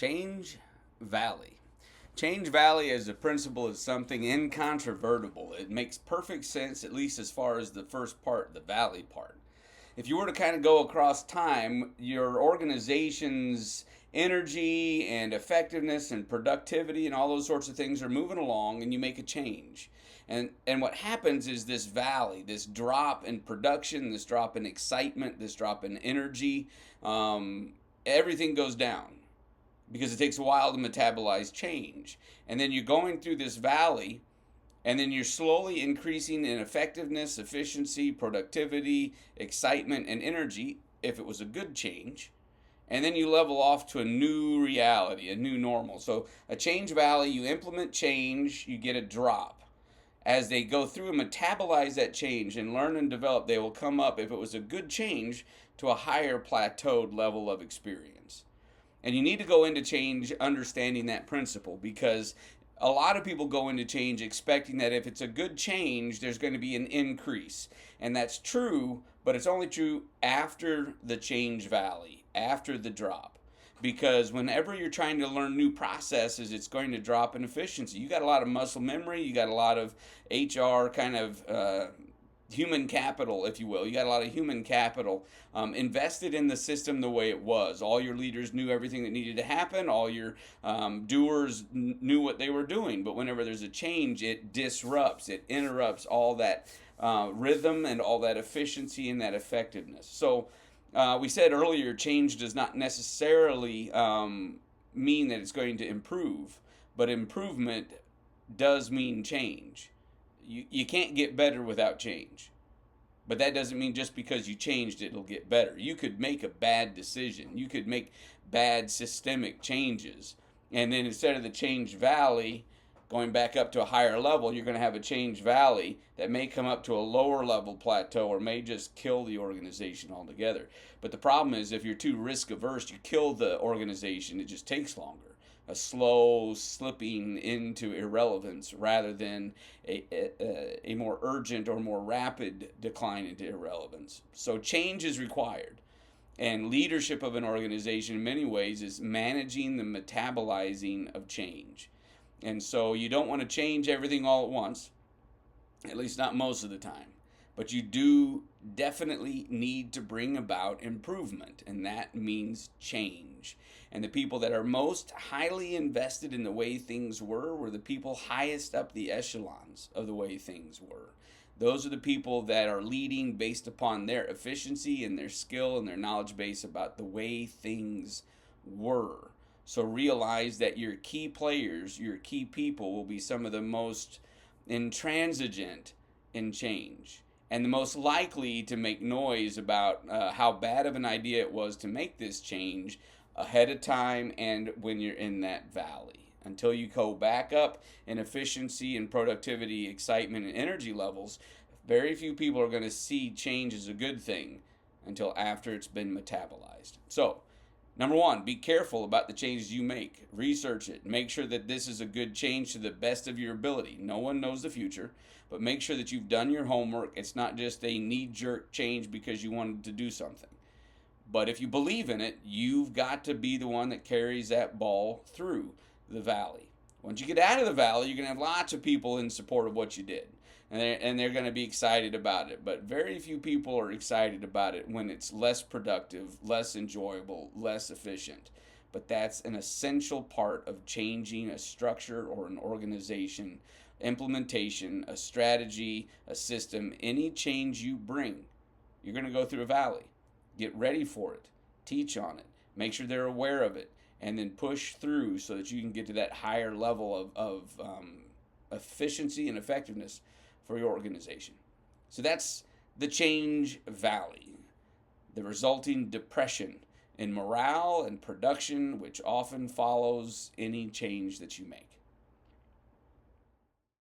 Change Valley. Change Valley as a principle is something incontrovertible. It makes perfect sense, at least as far as the first part, the valley part. If you were to kind of go across time, your organization's energy and effectiveness and productivity and all those sorts of things are moving along and you make a change. And what happens is this valley, this drop in production, this drop in excitement, this drop in energy, everything goes down because it takes a while to metabolize change. And then you're going through this valley, and then you're slowly increasing in effectiveness, efficiency, productivity, excitement, and energy if it was a good change. And then you level off to a new reality, a new normal. So a change valley, you implement change, you get a drop. As they go through and metabolize that change and learn and develop, they will come up, if it was a good change, to a higher plateaued level of experience. And you need to go into change understanding that principle, because a lot of people go into change expecting that if it's a good change, there's going to be an increase. And that's true, but it's only true after the change valley, after the drop. Because whenever you're trying to learn new processes, it's going to drop in efficiency. You got a lot of muscle memory, you got a lot of HR kind of human capital, if you will. You got a lot of human capital invested in the system the way it was. All your leaders knew everything that needed to happen. All your doers knew what they were doing. But whenever there's a change, it disrupts, it interrupts all that rhythm and all that efficiency and that effectiveness. So we said earlier, change does not necessarily mean that it's going to improve, but improvement does mean change. You can't get better without change. But that doesn't mean just because you changed it'll get better. You could make a bad decision. You could make bad systemic changes. And then instead of the change valley going back up to a higher level, you're going to have a change valley that may come up to a lower level plateau or may just kill the organization altogether. But the problem is if you're too risk averse, you kill the organization. It just takes longer. A slow slipping into irrelevance rather than a more urgent or more rapid decline into irrelevance. So change is required. And leadership of an organization in many ways is managing the metabolizing of change. And so you don't want to change everything all at once, at least not most of the time. But you do definitely need to bring about improvement, and that means change. And the people that are most highly invested in the way things were the people highest up the echelons of the way things were. Those are the people that are leading based upon their efficiency and their skill and their knowledge base about the way things were. So realize that your key players, your key people will be some of the most intransigent in change and the most likely to make noise about how bad of an idea it was to make this change ahead of time and when you're in that valley. Until you go back up in efficiency and productivity, excitement, and energy levels, very few people are going to see change as a good thing until after it's been metabolized. So, number one, be careful about the changes you make. Research it. Make sure that this is a good change to the best of your ability. No one knows the future, but make sure that you've done your homework. It's not just a knee-jerk change because you wanted to do something. But if you believe in it, you've got to be the one that carries that ball through the valley. Once you get out of the valley, you're going to have lots of people in support of what you did. And they're going to be excited about it. But very few people are excited about it when it's less productive, less enjoyable, less efficient. But that's an essential part of changing a structure or an organization, implementation, a strategy, a system. Any change you bring, you're going to go through a valley. Get ready for it. Teach on it. Make sure they're aware of it. And then push through so that you can get to that higher level of efficiency and effectiveness for your organization. So that's the change valley, the resulting depression in morale and production, which often follows any change that you make.